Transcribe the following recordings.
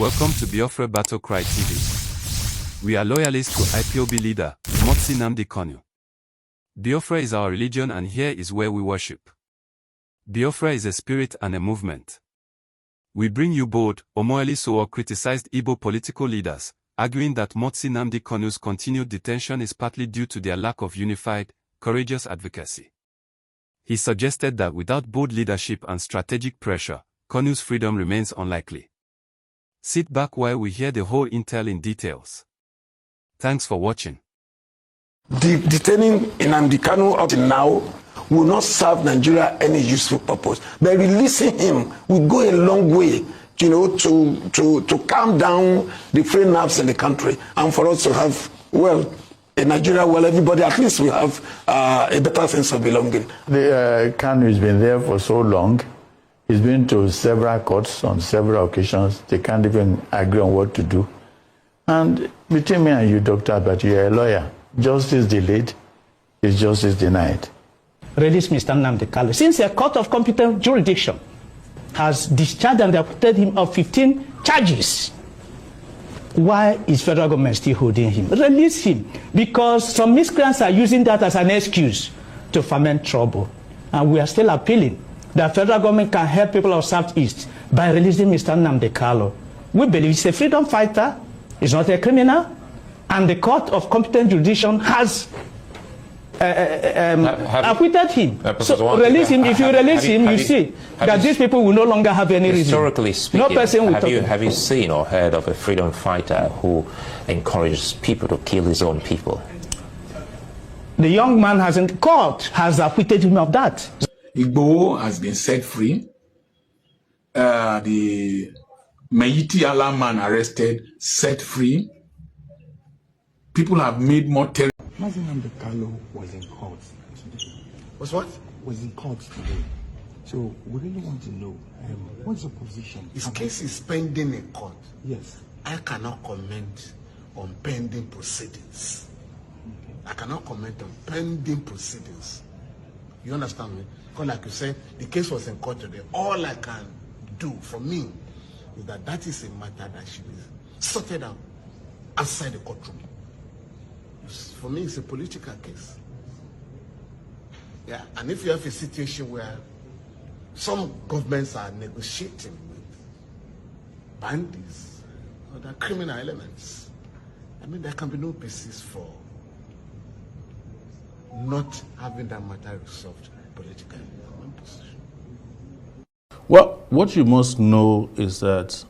Welcome to Biafra Battle Cry TV. We are loyalists to IPOB leader, Nnamdi Kanu. Biafra is our religion and here is where we worship. Biafra is a spirit and a movement. We bring you bold, Omoyele Sowore criticized Igbo political leaders, arguing that Nnamdi Kanu's continued detention is partly due to their lack of unified, courageous advocacy. He suggested that without bold leadership and strategic pressure, Kanu's freedom remains unlikely. Sit back while we hear the whole intel in details. Thanks for watching. Detaining Nnamdi Kanu up to now will not serve Nigeria any useful purpose. But releasing him will go a long way, to calm down the free nerves in the country and for us to have, well, in Nigeria, well, everybody at least will have a better sense of belonging. The Kanu has been there for so long. He's been to several courts on several occasions. They can't even agree on what to do. And between me and you, Doctor, but you're a lawyer. Justice delayed is justice denied. Release Mr. Nnamdi Kanu. Since a court of competent jurisdiction has discharged and acquitted him of 15 charges, why is federal government still holding him? Release him, because some miscreants are using that as an excuse to foment trouble. And we are still appealing that federal government can help people of Southeast by releasing Mr. Nnamdi Kanu. We believe he's a freedom fighter, he's not a criminal, and the court of competent jurisdiction has acquitted him. So release him. If you release him, you see that these people will no longer have any reason. Historically speaking, no person will have you seen or heard of a freedom fighter who encourages people to kill his own people? The young man court has acquitted him of that. Igbo has been set free. The Meiti Allah man arrested, set free. People have made more terror. Nnamdi Kanu was in court today. Was what? Was in court today. So we really want to know, what's your position? His case is pending in court. Yes. I cannot comment on pending proceedings. Okay. I cannot comment on pending proceedings. You understand me? Because like you said, the case was in court today. All I can do for me is that is a matter that should be sorted out outside the courtroom. For me, it's a political case. Yeah, and if you have a situation where some governments are negotiating with bandits or the criminal elements, I mean, there can be no basis for not having that matter resolved politically. Well, what you must know is that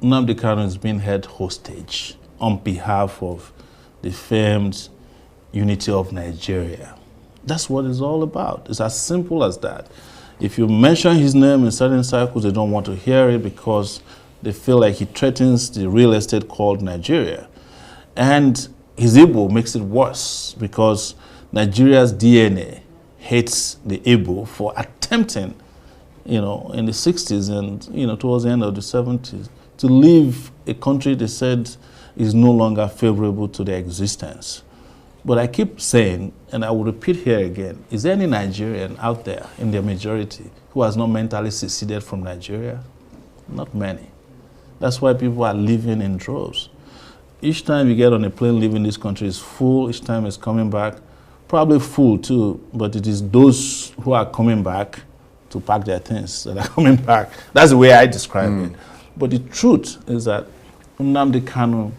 Nnamdi Kanu is being held hostage on behalf of the famed unity of Nigeria. That's what it's all about. It's as simple as that. If you mention his name in certain circles, they don't want to hear it because they feel like he threatens the real estate called Nigeria. And his Igbo makes it worse because Nigeria's DNA hates the Igbo for attempting, in the 60s and, towards the end of the 70s, to leave a country they said is no longer favorable to their existence. But I keep saying, and I will repeat here again, is there any Nigerian out there in their majority who has not mentally seceded from Nigeria? Not many. That's why people are living in droves. Each time you get on a plane leaving this country is full, each time it's coming back, probably full too, but it is those who are coming back to pack their things that are coming back. That's the way I describe it. But the truth is that Nnamdi Kanu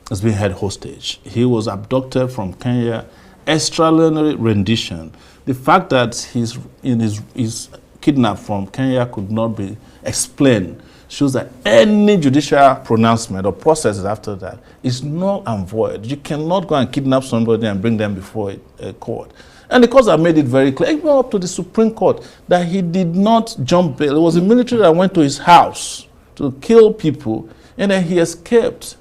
has been held hostage. He was abducted from Kenya, extraordinary rendition. The fact that he's kidnapped from Kenya could not be explained shows that any judicial pronouncement or processes after that is null and void. You cannot go and kidnap somebody and bring them before a court. And the courts have made it very clear, even up to the Supreme Court, that he did not jump bail. It was the military that went to his house to kill people, and then he escaped.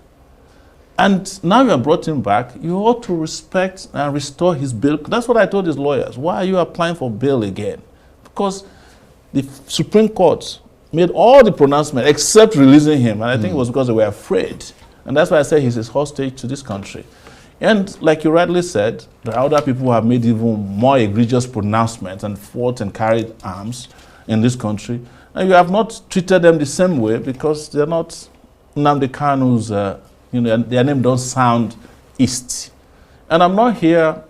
And now you have brought him back, you ought to respect and restore his bail. That's what I told his lawyers. Why are you applying for bail again? Because the Supreme Court made all the pronouncements except releasing him. And I think it was because they were afraid. And that's why I said he's a hostage to this country. And like you rightly said, there are other people who have made even more egregious pronouncements and fought and carried arms in this country. And you have not treated them the same way because they're not Nnamdi Kanu's, their name don't sound East. And I'm not here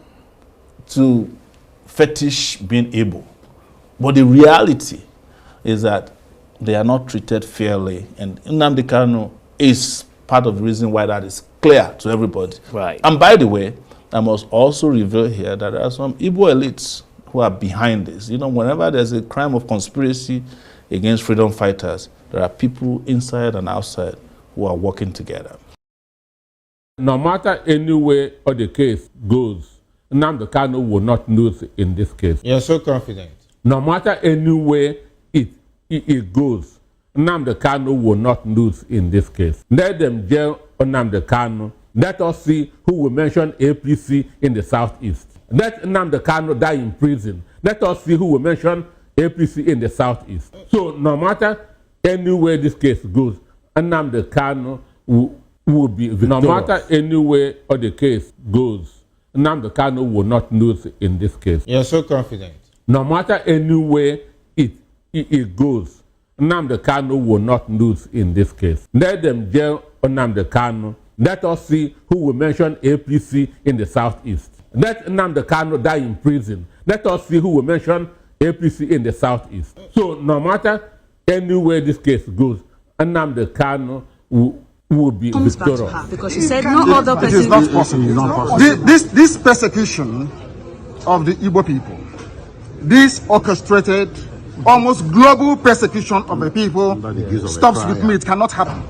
to fetish being Igbo, but the reality is that they are not treated fairly, and Nnamdi Kanu is part of the reason why that is clear to everybody. Right. And by the way, I must also reveal here that there are some Igbo elites who are behind this. Whenever there's a crime of conspiracy against freedom fighters, there are people inside and outside who are working together. No matter any way or the case goes, Nnamdi Kanu will not lose in this case. You're so confident. No matter any way it goes, Nnamdi Kanu will not lose in this case. Let them jail Nnamdi Kanu. Let us see who will mention APC in the Southeast. Let Nnamdi Kanu die in prison. Let us see who will mention APC in the Southeast. So no matter any way this case goes, Nnamdi Kanu will be victorious. No matter any way or the case goes, Nnamdi Kanu will not lose in this case. You're so confident. No matter any way it goes, Nnamdi Kanu will not lose in this case. Let them jail Nnamdi Kanu. Let us see who will mention APC in the Southeast. Let Nnamdi Kanu die in prison. Let us see who will mention APC in the Southeast. So no matter any way this case goes, Nnamdi Kanu will be victorious. Because he said no other person. It is not possible. This persecution of the Igbo people, this orchestrated, almost global persecution of the people stops with me. It cannot happen.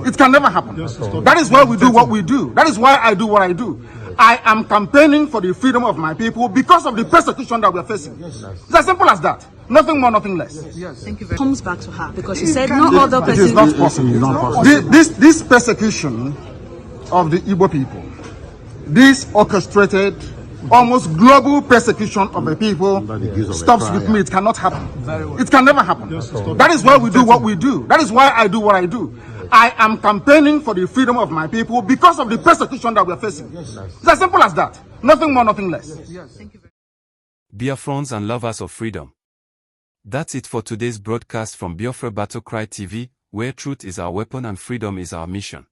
It can never happen. That is why we do what we do. That is why I do what I do. I am campaigning for the freedom of my people because of the persecution that we are facing. It's as simple as that. Nothing more, nothing less. Thank you very much. Comes back to her because she said no other person. It is not possible. This persecution of the Igbo people, this orchestrated, almost global persecution of the people stops with me. It cannot happen. It can never happen. That is why we do what we do. That is why I do what I do. I am campaigning for the freedom of my people because of the persecution that we are facing. It's as simple as that. Nothing more, nothing less. Biafrans and lovers of freedom. That's it for today's broadcast from Biafra Battle Cry TV, where truth is our weapon and freedom is our mission.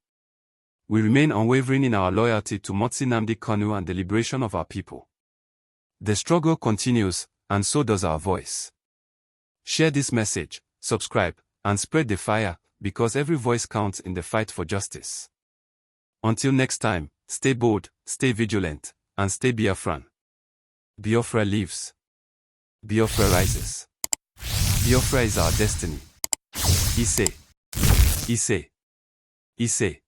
We remain unwavering in our loyalty to Nnamdi Kanu and the liberation of our people. The struggle continues, and so does our voice. Share this message, subscribe, and spread the fire, because every voice counts in the fight for justice. Until next time, stay bold, stay vigilant, and stay Biafran. Biafra lives. Biafra rises. Biafra is our destiny. Ise. Ise. Ise.